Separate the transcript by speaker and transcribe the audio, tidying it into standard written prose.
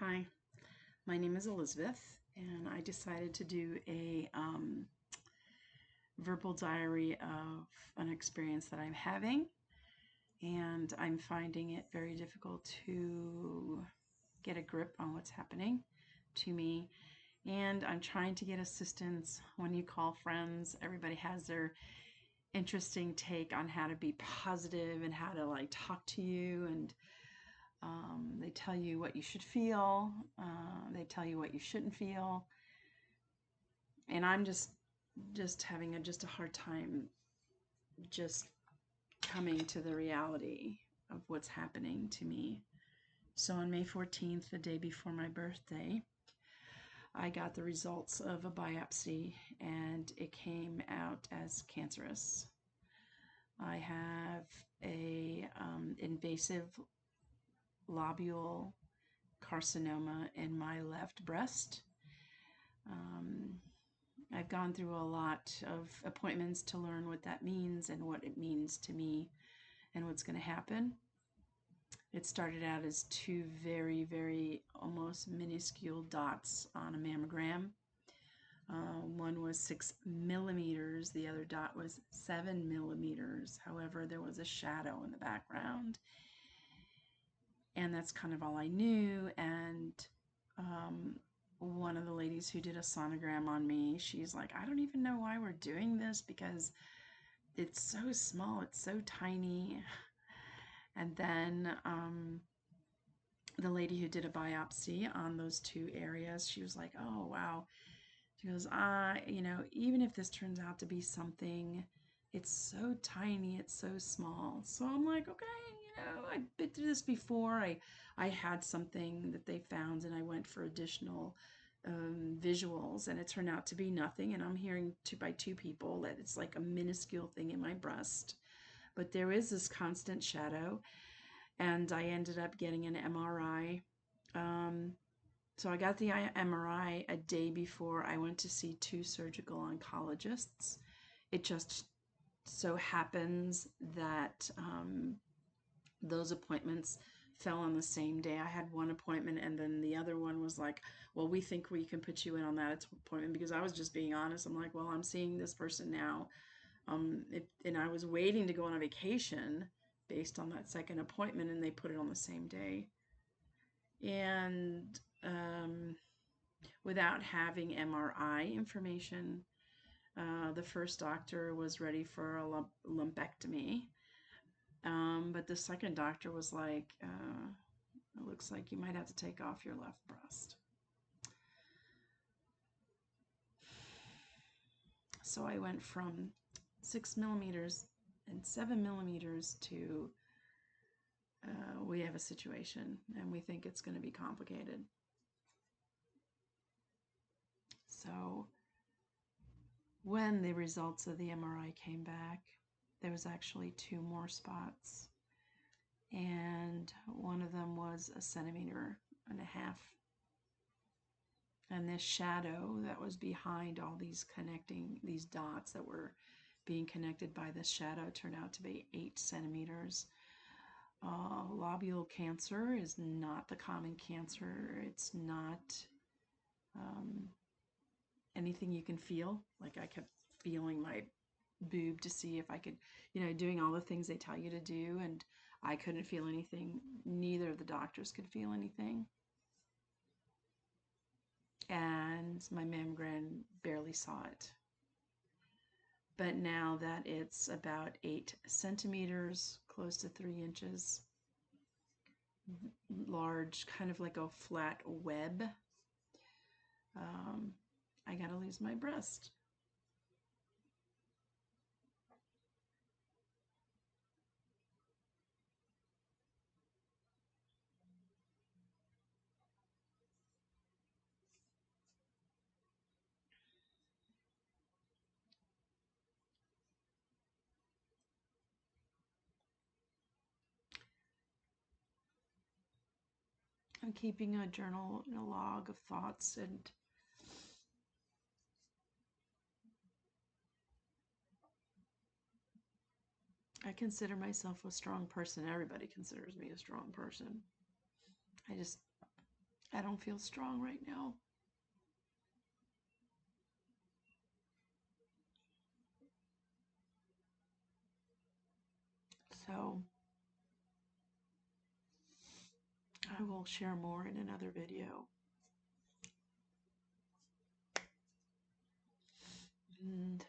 Speaker 1: Hi, my name is Elizabeth, and I decided to do a verbal diary of an experience that I'm having, and I'm finding it very difficult to get a grip on what's happening to me. And I'm trying to get assistance. When you call friends, everybody has their interesting take on how to be positive and how to like talk to you, and they tell you what you should feel. They tell you what you shouldn't feel, and I'm just having just a hard time just coming to the reality of what's happening to me. So on May 14th, the day before my birthday, I got the results of a biopsy and it came out as cancerous. I have a invasive lobule carcinoma in my left breast. Um, I've gone through a lot of appointments to learn what that means and what it means to me and what's going to happen. It started out as two very, very almost minuscule dots on a mammogram. One was 6 millimeters, the other dot was 7 millimeters. However, there was a shadow in the background, and that's kind of all I knew. And um, one of the ladies who did a sonogram on me, she's like, I don't even know why we're doing this because it's so small, it's so tiny. And then the lady who did a biopsy on those two areas, she was like, oh, wow. She goes, even if this turns out to be something, it's so tiny, it's so small. So I'm like, okay, I've been through this before. I had something that they found and I went for additional visuals and it turned out to be nothing. And I'm hearing by two people that it's like a minuscule thing in my breast. But there is this constant shadow, and I ended up getting an MRI. So I got the MRI a day before I went to see two surgical oncologists. It just so happens that those appointments fell on the same day. I had one appointment, and then the other one was like, well, we think we can put you in on that appointment, because I was just being honest. I'm like, well, I'm seeing this person now. And I was waiting to go on a vacation based on that second appointment, and they put it on the same day. And without having MRI information, the first doctor was ready for a lumpectomy. But the second doctor was like, it looks like you might have to take off your left breast. So I went from 6 millimeters and 7 millimeters to we have a situation and we think it's going to be complicated. So when the results of the MRI came back, there was actually two more spots, and one of them was 1.5 centimeters. And this shadow that was behind all these dots that were being connected by this shadow turned out to be 8 centimeters. Lobule cancer is not the common cancer. It's not um, anything you can feel. Like, I kept feeling my boob to see if I could, doing all the things they tell you to do, and I couldn't feel anything. Neither of the doctors could feel anything. And my mammogram barely saw it. But now that it's about 8 centimeters, close to 3 inches, large, kind of like a flat web, I gotta lose my breast. I'm keeping a journal and a log of thoughts, and I consider myself a strong person. Everybody considers me a strong person. I just, I don't feel strong right now. So I will share more in another video. And